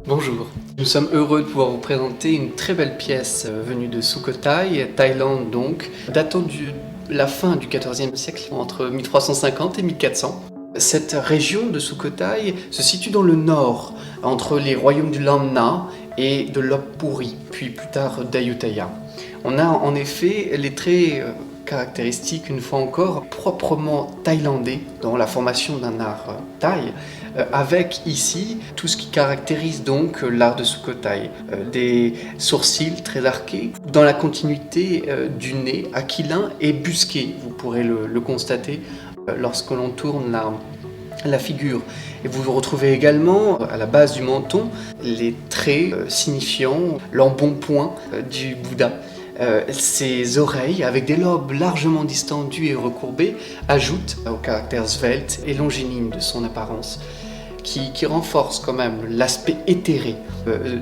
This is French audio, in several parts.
Bonjour, nous sommes heureux de pouvoir vous présenter une très belle pièce venue de Sukhothai, Thaïlande donc, datant de la fin du XIVe siècle, entre 1350 et 1400. Cette région de Sukhothai se situe dans le nord, entre les royaumes du Lan Na et de Lopburi, puis plus tard d'Ayutthaya. On a en effet les traits caractéristiques, une fois encore, proprement thaïlandais dans la formation d'un art thaï, avec ici tout ce qui caractérise donc l'art de Sukhothai. Des sourcils très arqués, dans la continuité du nez aquilin et busqué, vous pourrez le constater lorsque l'on tourne la figure. Et vous retrouvez également à la base du menton les traits signifiant l'embonpoint du Bouddha. Ses oreilles, avec des lobes largement distendus et recourbés, ajoutent au caractère svelte et longiligne de son apparence, qui renforce quand même l'aspect éthéré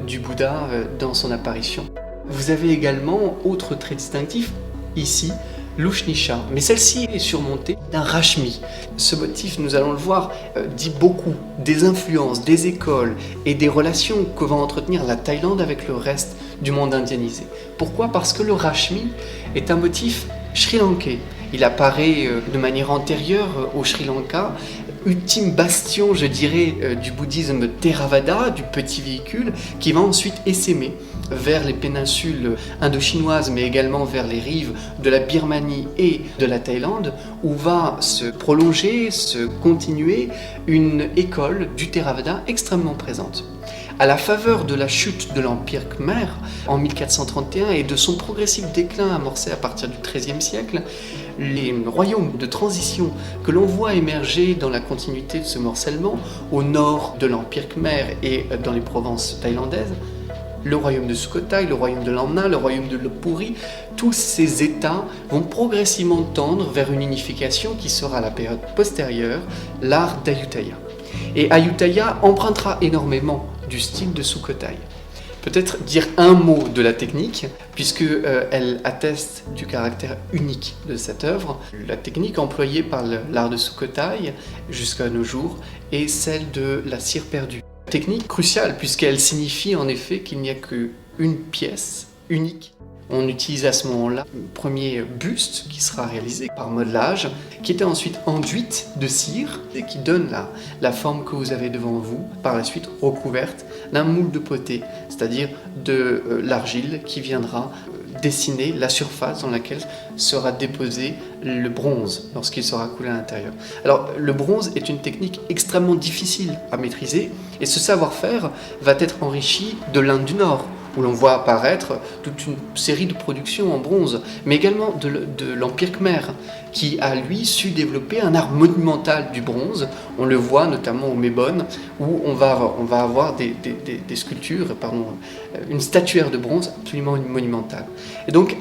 du Bouddha dans son apparition. Vous avez également, autre trait distinctif, ici, l'Ushnisha, mais celle-ci est surmontée d'un Rashmi. Ce motif, nous allons le voir, dit beaucoup des influences, des écoles et des relations que va entretenir la Thaïlande avec le reste du monde indianisé. Pourquoi? Parce que le Rashmi est un motif sri-lankais. Il apparaît de manière antérieure au Sri Lanka, ultime bastion, je dirais, du bouddhisme Theravada, du petit véhicule, qui va ensuite essaimer vers les péninsules indo-chinoises, mais également vers les rives de la Birmanie et de la Thaïlande, où va se prolonger, se continuer une école du Theravada extrêmement présente. À la faveur de la chute de l'Empire Khmer en 1431 et de son progressif déclin amorcé à partir du XIIIe siècle, les royaumes de transition que l'on voit émerger dans la continuité de ce morcellement au nord de l'Empire Khmer et dans les provinces thaïlandaises, le royaume de Sukhothai, le royaume de Lan Na, le royaume de Lopburi, tous ces États vont progressivement tendre vers une unification qui sera à la période postérieure, l'art d'Ayutthaya. Et Ayutthaya empruntera énormément du style de Sukhothai. Peut-être dire un mot de la technique, puisque elle atteste du caractère unique de cette œuvre. La technique employée par l'art de Sukhothai jusqu'à nos jours est celle de la cire perdue. Technique cruciale, puisqu'elle signifie en effet qu'il n'y a qu'une pièce unique. On utilise à ce moment-là le premier buste qui sera réalisé par modelage, qui était ensuite enduite de cire et qui donne la forme que vous avez devant vous, par la suite recouverte d'un moule de potée, c'est-à-dire de l'argile qui viendra dessiner la surface dans laquelle sera déposé le bronze lorsqu'il sera coulé à l'intérieur. Alors le bronze est une technique extrêmement difficile à maîtriser et ce savoir-faire va être enrichi de l'Inde du Nord, où l'on voit apparaître toute une série de productions en bronze, mais également de l'Empire Khmer, qui a lui su développer un art monumental du bronze. On le voit notamment au Mebon, où on va avoir des sculptures, une statuaire de bronze absolument monumentale. Et donc,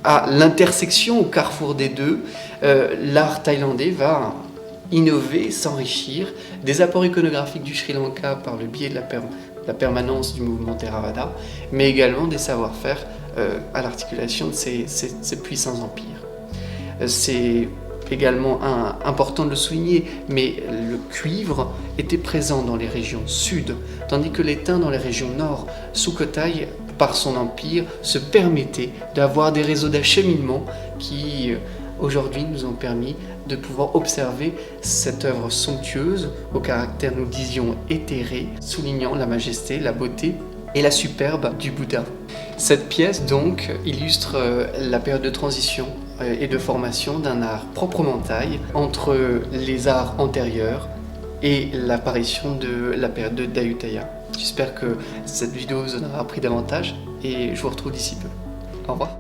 à l'intersection, au carrefour des deux, l'art thaïlandais va innover, s'enrichir des apports iconographiques du Sri Lanka par le biais de la permanence du mouvement Theravada, mais également des savoir-faire à l'articulation de ces puissants empires. C'est également important de le souligner, mais le cuivre était présent dans les régions sud, tandis que l'étain dans les régions nord. Sukhothai, par son empire, se permettait d'avoir des réseaux d'acheminement qui aujourd'hui nous ont permis de pouvoir observer cette œuvre somptueuse, au caractère, nous disions, éthéré, soulignant la majesté, la beauté et la superbe du Bouddha. Cette pièce donc illustre la période de transition et de formation d'un art proprement thaï entre les arts antérieurs et l'apparition de la période d'Ayutthaya. J'espère que cette vidéo vous en aura appris davantage et je vous retrouve d'ici peu. Au revoir.